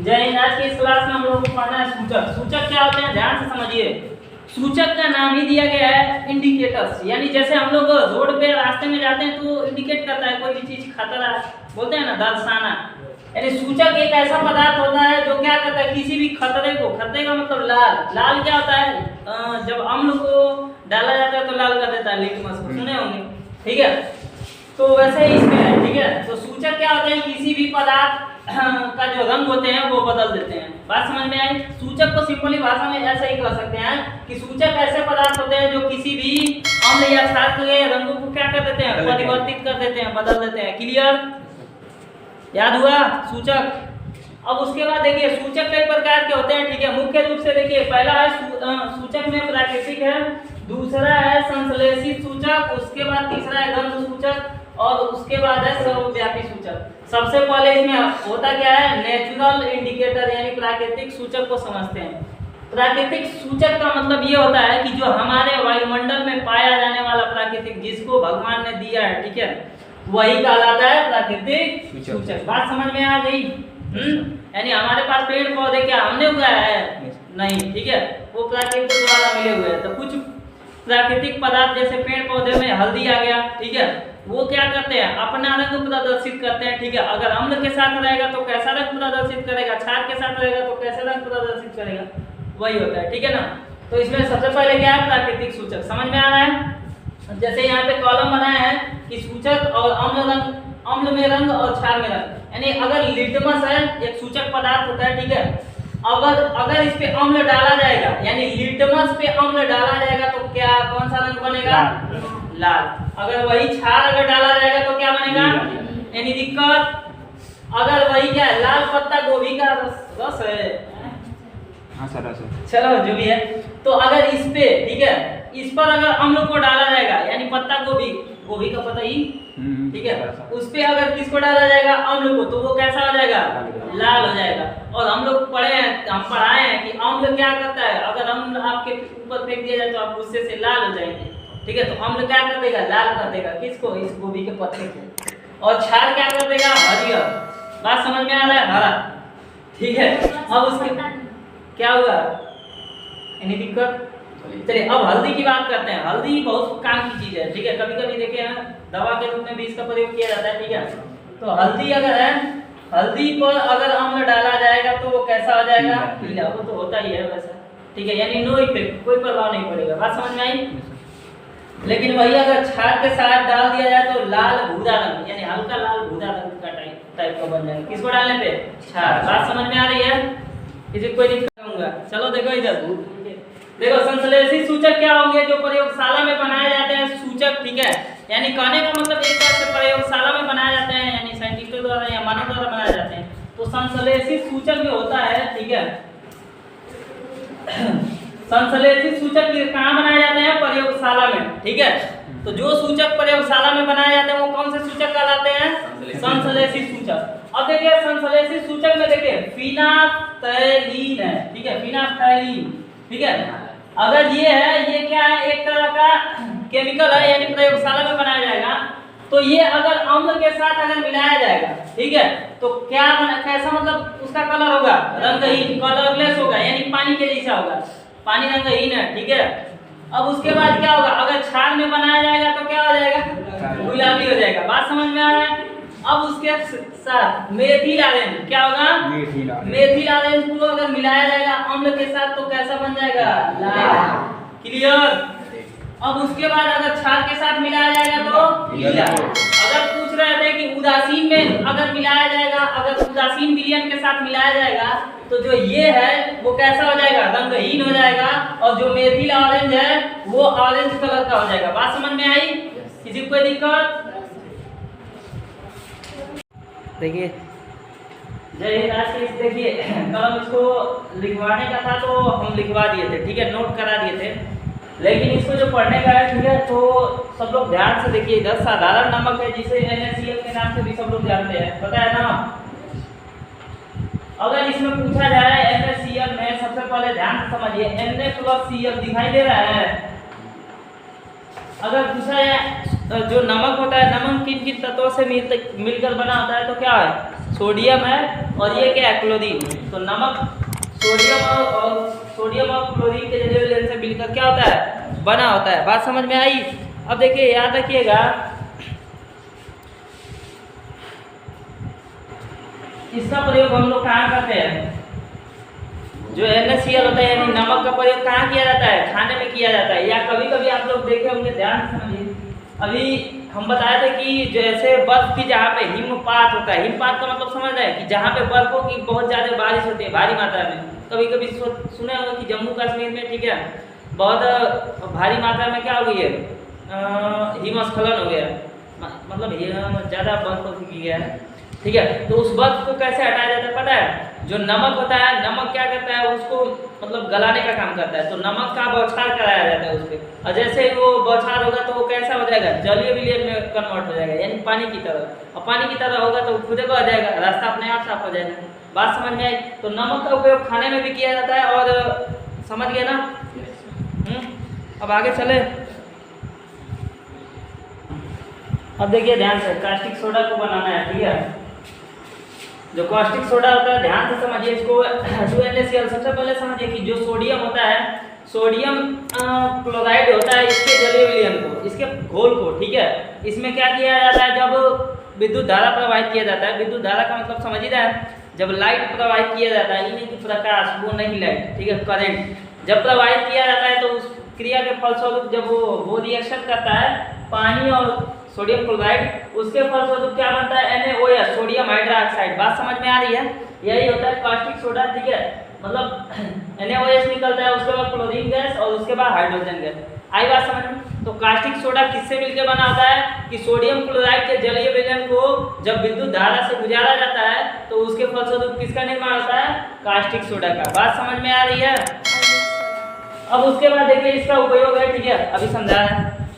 जय हिंद। आज की इस क्लास में हम लोगों को पढ़ना है सूचक। सूचक क्या होते हैं, ध्यान से समझिए। सूचक का नाम ही दिया गया है इंडिकेटर्स, यानी जैसे हम लोग रोड पे रास्ते में जाते हैं तो इंडिकेट करता है कोई भी चीज खतरा है, बोलते हैं ना दर्शाना। यानी सूचक एक ऐसा पदार्थ होता है जो क्या करता है, किसी भी खतरे को, खतरे का मतलब लाल, लाल क्या होता है, जब अम्ल को डाला जाता है तो लाल कर देता है, लिटमस को सुने होंगे, ठीक है। तो वैसे ही इसमें है, ठीक है। तो सूचक क्या होते हैं, किसी भी पदार्थ का जो रंग होते हैं वो बदल देते हैं। बात समझ में आई। सूचक को सिंपली भाषा में ऐसा ही कह सकते हैं कि सूचक ऐसे पदार्थ होते हैं जो किसी भी अम्ल या क्षार के रंगों को क्या कर देते हैं, परिवर्तित कर देते हैं, बदल देते हैं। क्लियर, याद हुआ सूचक। अब उसके बाद देखिए सूचक कई प्रकार के होते हैं, ठीक है। मुख्य रूप से देखिए पहला है सूचक में प्राकृतिक है, दूसरा है संश्लेषित सूचक, उसके बाद तीसरा है गंध सूचक और उसके बाद है सर्वव्यापी सूचक। सबसे पहले इसमें होता क्या है, नेचुरल इंडिकेटर यानी प्राकृतिक सूचक को समझते हैं। प्राकृतिक सूचक का मतलब ये होता है कि जो हमारे वायुमंडल में पाया जाने वाला प्राकृतिक, जिसको भगवान ने दिया है, ठीक है, वही कहलाता है प्राकृतिक सूचक। बात समझ में आ गई। यानी हमारे पास पेड़ पौधे क्या हमने उगाया है, नहीं, ठीक है, वो प्राकृतिक द्वारा मिले हुए हैं। तो कुछ प्राकृतिक पदार्थ जैसे पेड़ पौधे में हल्दी आ गया, ठीक है, वो क्या करते हैं, अपना रंग प्रदर्शित करते हैं, ठीक है। अगर अम्ल के साथ रहेगा तो कैसा रंग प्रदर्शित करेगा, क्षार के साथ रहेगा तो कैसा रंग प्रदर्शित करेगा, वही होता है, ठीक है ना। तो इसमें सबसे पहले क्या है, प्राकृतिक सूचक। समझ में आ रहा है। जैसे यहाँ पे कॉलम बनाया है कि सूचक और अम्ल रंग, अम्ल में रंग और क्षार में रंग। यानी अगर लिटमस है, एक सूचक पदार्थ होता है, ठीक है, अगर इस पे अम्ल डाला जाएगा, यानी लिटमस पे अम्ल डाला जाएगा तो क्या, कौन सा रंग बनेगा, लाल। अगर वही क्षार अगर डाला जाएगा तो क्या बनेगा, यानी दिक्कत। अगर वही क्या है, लाल पत्ता गोभी का रस है, हाँ सर रस है, चलो जो भी है, तो अगर इस पे, ठीक है, इस पर अगर अम्ल को डाला जाएगा, यानी पत्ता गोभी, गोभी का पता ही, ठीक है, उस पे अगर किसको डाला जाएगा, अम्ल को, तो वो कैसा हो जाएगा, लाल हो जाएगा। और हम लोग पढ़े हैं, हम पढ़ाए हैं कि अम्ल क्या करता है, अगर अम्ल आपके ऊपर फेंक दिया जाए तो आप गुस्से से लाल हो जाएंगे, ठीक है। तो अम्ल क्या कर देगा, लाल कर देगा, किसको, इस गोभी के पत्ते को। और क्षार क्या कर देगा, हरियर। बात समझ में आ रहा है, हरा, ठीक है। अब उसके क्या हुआ, यानी दिक्कत। चलिए अब हल्दी की बात करते हैं। हल्दी बहुत काम की चीज है, ठीक है। कभी कभी देखिए दवा के रूप में भी इसका प्रयोग किया जाता है, ठीक है। तो हल्दी अगर है, हल्दी पर अगर अम्ल डाला जाएगा तो वो कैसा हो जाएगा, पीला। वो तो होता ही है वैसा, ठीक है, यानी नो इफेक्ट, कोई प्रभाव नहीं पड़ेगा। बात समझ में आई। लेकिन वही अगर क्षार के साथ डाल दिया जाए तो लाल भूरा रंग, यानी हल्का लाल भूरा रंग का टाइप का बन जाएगा, किसको डालने पे, क्षार। बात समझ में आ रही है, किसी कोई दिक्कत होगा। चलो देखो इधर, देखो संश्लेषित सूचक क्या होंगे, जो प्रयोगशाला में बनाए जाते हैं सूचक, ठीक है। यानी कहने का मतलब एक तरह से प्रयोगशाला में बनाए जाते हैं, यानी साइंटिस्टों द्वारा या मानव द्वारा बनाए जाते हैं। तो संश्लेषित सूचक जो होता है, ठीक है, संश्लेषित सूचक कहाँ बनाए जाते हैं, प्रयोगशाला में, ठीक है। तो जो सूचक प्रयोगशाला में बनाए जाते हैं वो कौन से सूचक कहलाते हैं, संश्लेषित सूचक। अब देखिए संश्लेषित सूचक में देखिए फिनाफ्थैलीन है, ठीक है, फिनाफ्थैलीन, ठीक है। अगर ये है, ये क्या है, एक तरह का केमिकल है, यानी प्रयोगशाला में बनाया जाएगा। तो ये अगर अम्ल के साथ अगर मिलाया जाएगा, ठीक है, तो क्या कैसा, मतलब उसका कलर होगा रंगहीन, कलरलेस होगा, यानी पानी के जैसा होगा, पानी रंगहीन है, ठीक है। अब उसके बाद क्या होगा, अगर क्षार में बनाया जाएगा तो क्या हो जाएगा, गुलाबी हो जाएगा। बात समझ में आ रहा है। अब उसके साथ मेथिल आरेंज क्या होगा, मेथिल आरेंज को अगर मिलाया जाएगा अम्ल के साथ तो कैसा बन जाएगा, लाल। क्लियर। अब उसके बाद अगर क्षार के साथ मिलाया जाएगा तो पीला। अगर पूछ रहे थे कि उदासीन में अगर मिलाया जाएगा, अगर उदासीन विलयन के साथ मिलाया जाएगा तो जो ये है वो कैसा हो जाएगा, रंगहीन हो जाएगा। और जो मेथिल ऑरेंज है वो ऑरेंज कलर का हो जाएगा। बात समझ में आई, किसी को कोई दिक्कत। देखिए जय हिंद। आज के देखिए कलम इसको लिखवाने का था तो हम लिखवा दिए थे, ठीक है, नोट करा दिए थे। लेकिन इसको जो पढ़ने का है, ठीक है, तो सब लोग ध्यान से देखिए। इधर साधारण नमक है जिसे NaCl के नाम से भी सब लोग जानते हैं, पता है ना। अगर इसमें पूछा जाए NaCl में, सबसे पहले ध्यान से समझिए, Na+Cl दिखाई दे रहा है। अगर पूछा जाए जो नमक होता है, नमक किन किन तत्वों से मिलकर बना होता है, तो क्या है, सोडियम है और ये क्या है, क्लोरीन। तो नमक सोडियम और क्लोरीन के जलीय विलयन से मिलकर क्या होता है, बना होता है। बात समझ में आई। अब देखिए याद रखिएगा, इसका प्रयोग हम लोग कहाँ करते हैं, जो NaCl होता है यानी नमक का प्रयोग कहाँ किया जाता है, खाने में किया जाता है। या कभी कभी आप लोग देखे होंगे, ध्यान से समझिए, अभी हम बताए थे कि जैसे बर्फ की जहाँ पे हिमपात होता है, हिमपात का मतलब समझ रहे हैं कि जहाँ पे बर्फों की बहुत ज़्यादा बारिश होती है भारी मात्रा में। कभी कभी सुने होंगे कि जम्मू कश्मीर में, ठीक है, बहुत भारी मात्रा में क्या हो गई है, हिमस्खलन हो गया, मतलब ज़्यादा बर्फ हो गया है, ठीक है। तो उस बर्फ को कैसे हटाया जाता है पता है, जो नमक होता है, नमक क्या करता है, उसको मतलब गलाने का काम करता है। तो नमक का बौछार कराया जाता है उस पर, और जैसे ही वो बौछार होगा तो वो कैसा हो जाएगा, जलीय विलयन में कन्वर्ट हो जाएगा, यानी पानी की तरह। और पानी की तरह होगा तो खुद को आ जाएगा, रास्ता अपने आप साफ हो जाएगा। बात समझ में आई। तो नमक का उपयोग खाने में भी किया जाता है, और समझ गए ना। अब आगे चले। अब देखिए ध्यान से, कास्टिक सोडा को बनाना है, ठीक है। जो कास्टिक सोडा होता है, ध्यान से समझिए इसको, NaCl। सबसे पहले समझिए कि जो सोडियम होता है, सोडियम क्लोराइड होता है, इसके जलीय विलयन को, इसके घोल को, ठीक है, इसमें क्या किया जाता है, जब विद्युत धारा प्रवाहित किया जाता है, विद्युत धारा का मतलब समझ ही रहा है, जब लाइट प्रवाहित किया जाता है, यानी कि प्रकाश, वो नहीं लाइट, ठीक है, करंट जब प्रवाहित किया जाता है, तो उस क्रिया के फलस्वरूप जब वो रिएक्शन करता है पानी और सोडियम क्लोराइड, उसके फलस्वरूप क्या बनता है, NaOH, सोडियम हाइड्रोक्साइड। बात समझ में आ रही है। यही होता है कास्टिक सोडा, ठीक है, मतलब NaOH निकलता है, उसके बाद क्लोरीन गैस और उसके बाद हाइड्रोजन गैस। आई बात समझ में। तो कास्टिक सोडा किससे मिलकर बना होता है कि सोडियम क्लोराइड के जलीय विलयन को जब विद्युत धारा से गुजारा जाता है, तो उसके फलस्वरूप किसका निर्माण होता है, कास्टिक सोडा का। बात समझ में आ रही है। अब उसके बाद देखिए इसका उपयोग है, ठीक है, अभी समझा है।